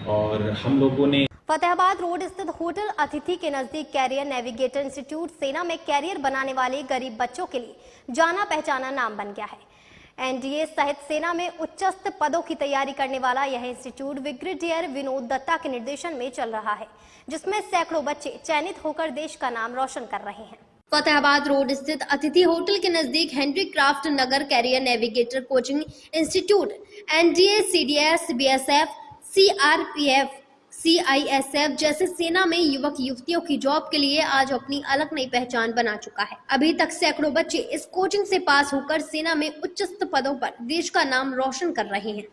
और हम लोगों ने फतेहाबाद रोड स्थित होटल अतिथि के नजदीक कैरियर नेविगेटर इंस्टीट्यूट सेना में कैरियर बनाने वाले गरीब बच्चों के लिए जाना पहचाना नाम बन गया है। एनडीए सहित सेना में उच्चस्थ पदों की तैयारी करने वाला यह इंस्टीट्यूट ब्रिगेडियर विनोद दत्ता के निर्देशन में चल रहा है, जिसमें सैकड़ों बच्चे चयनित होकर देश का नाम रोशन कर रहे हैं। फतेहाबाद रोड स्थित अतिथि होटल के नजदीक Henry Craft Nagar Career navigator coaching institute NDA, CDS, BSF, CRPF, CISF जैसे सेना में युवक युवतियों की जॉब के लिए आज अपनी अलग नई पहचान बना चुका है। अभी तक सैकड़ों बच्चे इस कोचिंग से पास होकर सेना में उच्चस्थ पदों पर देश का नाम रोशन कर रहे हैं।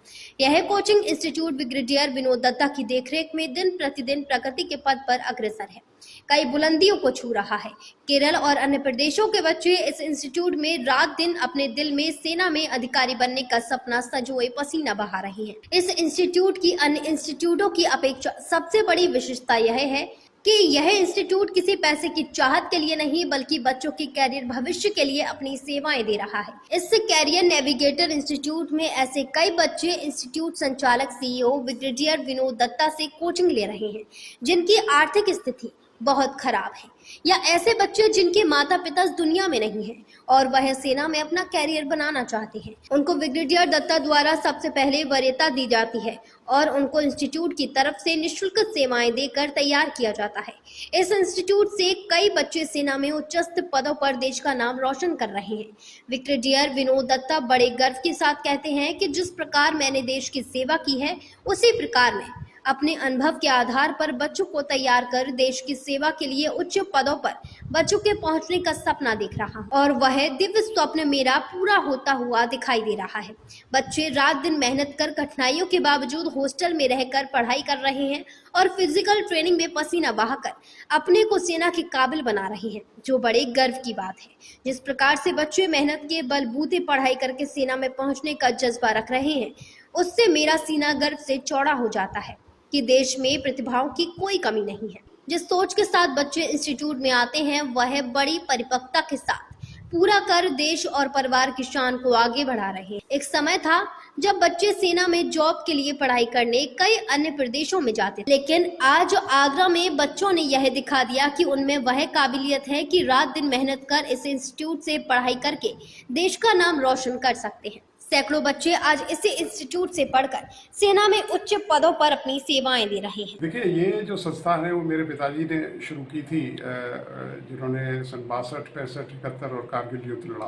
यह coaching institute brigadier Vinod Datta की देखरेख में दिन प्रतिदिन प्रगति के पद पर अग्रसर है, कई बुलंदियों को छू रहा है। केरल और अन्य प्रदेशों के बच्चे इस इंस्टीट्यूट में रात दिन अपने दिल में सेना में अधिकारी बनने का सपना संजोए पसीना बहा रहे हैं। इस इंस्टीट्यूट की अन्य इंस्टीट्यूटों की अपेक्षा सबसे बड़ी विशेषता यह है कि यह इंस्टीट्यूट किसी पैसे की चाहत के लिए नहीं, बल्कि बच्चों के कैरियर भविष्य के लिए अपनी सेवाएं दे रहा है। इस कैरियर नेविगेटर इंस्टीट्यूट में ऐसे कई बच्चे इंस्टीट्यूट संचालक सीईओ ब्रिगेडियर विनोद दत्ता से कोचिंग ले रहे हैं जिनकी आर्थिक स्थिति बहुत खराब है, या ऐसे बच्चे जिनके माता पिता दुनिया में नहीं हैं और वह सेना में अपना कैरियर बनाना चाहते हैं। उनको ब्रिगेडियर दत्ता द्वारा सबसे पहले वरीयता दी जाती है और उनको इंस्टीट्यूट की तरफ से निःशुल्क सेवाएं देकर तैयार किया जाता है। इस इंस्टीट्यूट से कई बच्चे सेना में उच्चस्थ पदों पर देश का नाम रोशन कर रहे हैं। ब्रिगेडियर विनोद दत्ता बड़े गर्व के साथ कहते हैं कि जिस प्रकार मैंने देश की सेवा की है, उसी प्रकार मैं अपने अनुभव के आधार पर बच्चों को तैयार कर देश की सेवा के लिए उच्च पदों पर बच्चों के पहुंचने का सपना देख रहा हूं और वह दिव्य स्वप्न मेरा पूरा होता हुआ दिखाई दे रहा है। बच्चे रात दिन मेहनत कर कठिनाइयों के बावजूद हॉस्टल में रहकर पढ़ाई कर रहे हैं और फिजिकल ट्रेनिंग में पसीना बहाकर अपने को सेना के काबिल बना रहे हैं, जो बड़े गर्व की बात है। जिस प्रकार से बच्चे मेहनत के बलबूते पढ़ाई करके सेना में पहुंचने का जज्बा रख रहे हैं, उससे मेरा सीना गर्व से चौड़ा हो जाता है कि देश में प्रतिभाओं की कोई कमी नहीं है। जिस सोच के साथ बच्चे इंस्टीट्यूट में आते हैं, वह बड़ी परिपक्वता के साथ पूरा कर देश और परिवार की शान को आगे बढ़ा रहे हैं। एक समय था जब बच्चे सेना में जॉब के लिए पढ़ाई करने कई अन्य प्रदेशों में जाते थे, लेकिन आज आगरा में बच्चों ने यह दिखा दिया कि उनमें वह काबिलियत है कि रात दिन मेहनत कर इस इंस्टीट्यूट से पढ़ाई करके देश का नाम रोशन कर सकते हैं। सैकड़ों बच्चे आज इसी इंस्टीट्यूट से पढ़कर सेना में उच्च पदों पर अपनी सेवाएं दे रहे हैं। देखिए, ये जो संस्थान है वो मेरे पिताजी ने शुरू की थी, जिन्होंने सन 62, 65, 71 और कारगिल युद्ध लड़ा।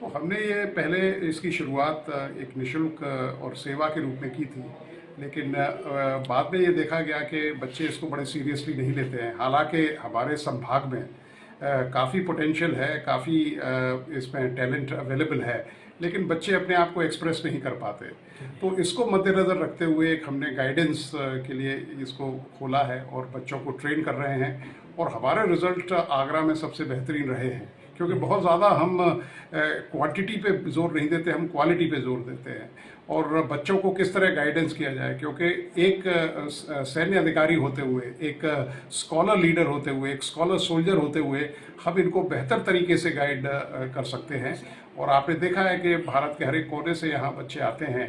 तो हमने ये पहले इसकी शुरुआत एक निःशुल्क और सेवा के रूप में की थी, लेकिन बाद में ये देखा गया कि बच्चे इसको बड़े सीरियसली नहीं लेते हैं। हालांकि हमारे संभाग में काफ़ी पोटेंशियल है, काफ़ी इसमें टैलेंट अवेलेबल है, लेकिन बच्चे अपने आप को एक्सप्रेस नहीं कर पाते। तो इसको मद्देनज़र रखते हुए एक हमने गाइडेंस के लिए इसको खोला है और बच्चों को ट्रेन कर रहे हैं, और हमारे रिज़ल्ट आगरा में सबसे बेहतरीन रहे हैं, क्योंकि बहुत ज़्यादा हम क्वांटिटी पे जोर नहीं देते, हम क्वालिटी पे जोर देते हैं। और बच्चों को किस तरह गाइडेंस किया जाए, क्योंकि एक सैन्य अधिकारी होते हुए, एक स्कॉलर लीडर होते हुए, एक स्कॉलर सोल्जर होते हुए हम इनको बेहतर तरीके से गाइड कर सकते हैं। और आपने देखा है कि भारत के हर एक कोने से यहाँ बच्चे आते हैं।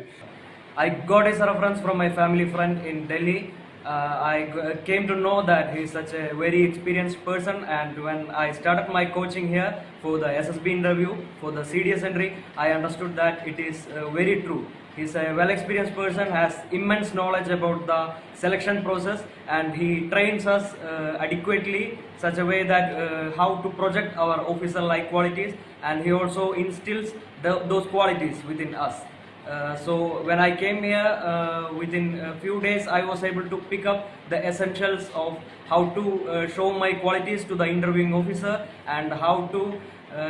I got his reference from my family friend in Delhi. I came to know that he is such a very experienced person, and when I started my coaching here for the SSB interview, for the CDS entry, I understood that it is very true. He is a well-experienced person, has immense knowledge about the selection process, and he trains us adequately, such a way that how to project our officer-like qualities, and he also instills those qualities within us. So when I came here, within a few days I was able to pick up the essentials of how to show my qualities to the interviewing officer, and how to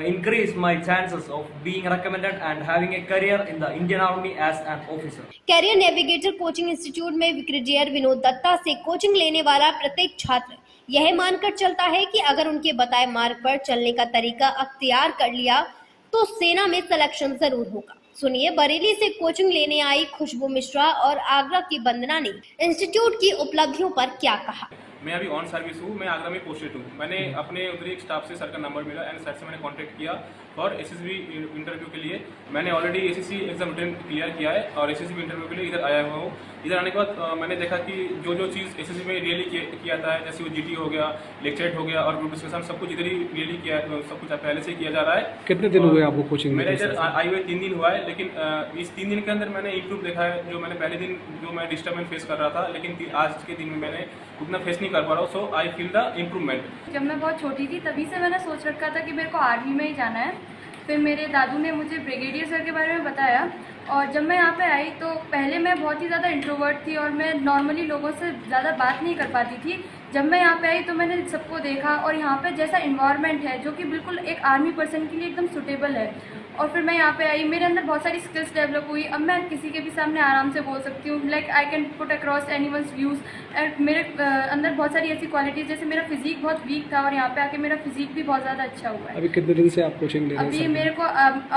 increase my chances of being recommended and having a career in the Indian Army as an officer. Career navigator coaching institute में brigadier Vinod Datta से coaching लेने वाला प्रत्येक छात्र यह मानकर चलता है कि अगर उनके बताए मार्ग पर चलने का तरीका अख्तियार कर लिया तो सेना में सिलेक्शन जरूर होगा। सुनिए बरेली से कोचिंग लेने आई खुशबू मिश्रा और आगरा की वंदना ने इंस्टीट्यूट की उपलब्धियों पर क्या कहा। मैं अभी ऑन सर्विस हूँ, मैं आगरा में पोस्टेड हूँ। मैंने अपने उधर एक स्टाफ से सर का नंबर मिला एंड सर से मैंने कांटेक्ट किया और एसएसबी इंटरव्यू के लिए। मैंने ऑलरेडी एसएससी एग्जाम क्लियर किया है और एसएसबी इंटरव्यू के लिए इधर आया हुआ हूँ। इधर आने के बाद मैंने देखा कि जो चीज़ एसएससी में रियली किया जाता है, जैसे वो जीटी हो गया, लेक्चरेट हो गया और ग्रुप डिस्कशन, सब कुछ इधर ही रियली किया, सब कुछ पहले से किया जा रहा है। कितने दिन हुए आपको कोचिंग? मेरे इधर आए हुए 3 दिन हुआ है, लेकिन इस 3 दिन के अंदर मैंने इम्प्रूव देखा है। जो मैंने पहले दिन जो मैं डिस्टर्बेंस फेस कर रहा था, लेकिन आज के दिन में मैंने उतना फेस नहीं कर पा रहा हूँ। सो आई फील द इम्प्रूवमेंट। जब मैं बहुत छोटी थी तभी से मैंने सोच रखा था कि मेरे को आर्मी में ही जाना है। फिर मेरे दादू ने मुझे ब्रिगेडियर सर के बारे में बताया और जब मैं यहाँ पे आई तो पहले मैं बहुत ही ज़्यादा इंट्रोवर्ट थी और मैं नॉर्मली लोगों से ज़्यादा बात नहीं कर पाती थी। जब मैं यहाँ पे आई तो मैंने सबको देखा और यहाँ पे जैसा इन्वायरमेंट है जो कि बिल्कुल एक आर्मी पर्सन के लिए एकदम सूटेबल है। और फिर मैं यहाँ पे आई, मेरे अंदर बहुत सारी स्किल्स डेवलप हुई। अब मैं किसी के भी सामने आराम से बोल सकती हूँ, like I can put across anyone's views. And मेरे अंदर बहुत सारी ऐसी क्वालिटीज़, जैसे मेरा फिजिक बहुत वीक था और यहाँ पे आके मेरा फिजिक भी बहुत ज़्यादा अच्छा हुआ है। अभी कितने दिन से आप कोचिंग ले रहे हैं? अभी मेरे को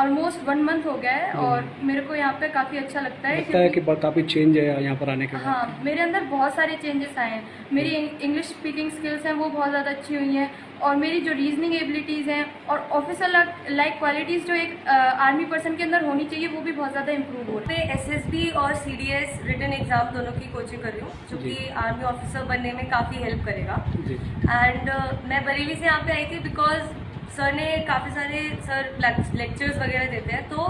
ऑलमोस्ट 1 मंथ हो गया है और मेरे को यहाँ पे काफ़ी अच्छा लगता है। लगता है कि बहुत काफ़ी चेंज है यहाँ पर आने के बाद? हाँ, मेरे अंदर बहुत सारे चेंजेस आए हैं। मेरी इंग्लिश स्पीकिंग स्किल्स हैं वो बहुत ज़्यादा अच्छी हुई हैं और मेरी जो रीजनिंग एबिलिटीज़ हैं और ऑफिसर लाइक क्वालिटीज़ जो एक आर्मी पर्सन के अंदर होनी चाहिए वो भी बहुत ज़्यादा इंप्रूव हो रही है। मैं एसएसबी और सीडीएस रिटन एग्जाम दोनों की कोचिंग कर रही हूँ, जो कि आर्मी ऑफिसर बनने में काफ़ी हेल्प करेगा। एंड मैं बरेली से यहाँ पे आई थी बिकॉज सर ने काफ़ी सारे लेक्चर्स वगैरह देते हैं। तो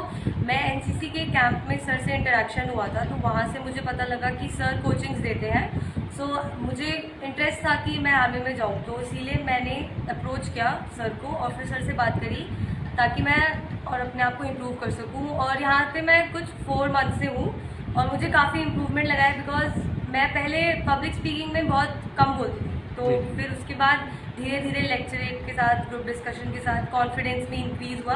मैं एनसीसी के कैंप में सर से इंटरेक्शन हुआ था, तो वहाँ से मुझे पता लगा कि सर कोचिंग्स देते हैं। सो मुझे इंटरेस्ट था कि मैं आर्मी में जाऊँ, तो इसीलिए मैंने अप्रोच किया सर को और फिर सर से बात करी ताकि मैं और अपने आप को इम्प्रूव कर सकूँ। और यहाँ पे मैं कुछ 4 मंथ से हूँ और मुझे काफ़ी इम्प्रूवमेंट लगा है बिकॉज मैं पहले पब्लिक स्पीकिंग में बहुत कम बोलती थी। तो फिर उसके बाद धीरे धीरे लेक्चरेट के साथ, ग्रुप डिस्कशन के साथ कॉन्फिडेंस भी इंक्रीज़ हुआ,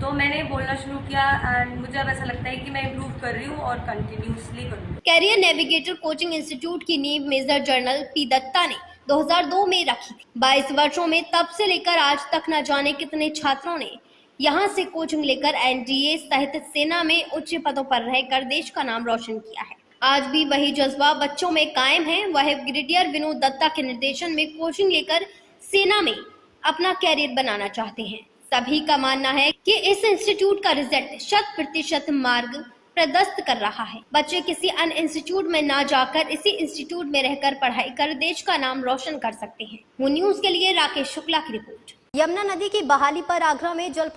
तो मैंने बोलना शुरू किया एंड मुझे अब ऐसा लगता है कि मैं इम्प्रूव कर रही हूँ और कंटिन्यूसली करूँगी। कैरियर नेविगेटर कोचिंग इंस्टीट्यूट की नींव मेजर जनरल पी दत्ता ने 2002 में रखी थी। 22 वर्षों में तब से लेकर आज तक न जाने कितने छात्रों ने यहां से कोचिंग लेकर एनडीए सहित सेना में उच्च पदों पर रहकर देश का नाम रोशन किया है। आज भी वही जज्बा बच्चों में कायम है। वह ब्रिगेडियर विनोद दत्ता के निर्देशन में कोचिंग लेकर सेना में अपना कैरियर बनाना चाहते हैं। सभी का मानना है कि इस इंस्टीट्यूट का रिजल्ट 100% मार्ग प्रदस्त कर रहा है। बच्चे किसी अन्य इंस्टीट्यूट में न जाकर इसी इंस्टीट्यूट में रहकर पढ़ाई कर देश का नाम रोशन कर सकते हैं। वो न्यूज के लिए राकेश शुक्ला की रिपोर्ट। यमुना नदी की बहाली पर आगरा में जल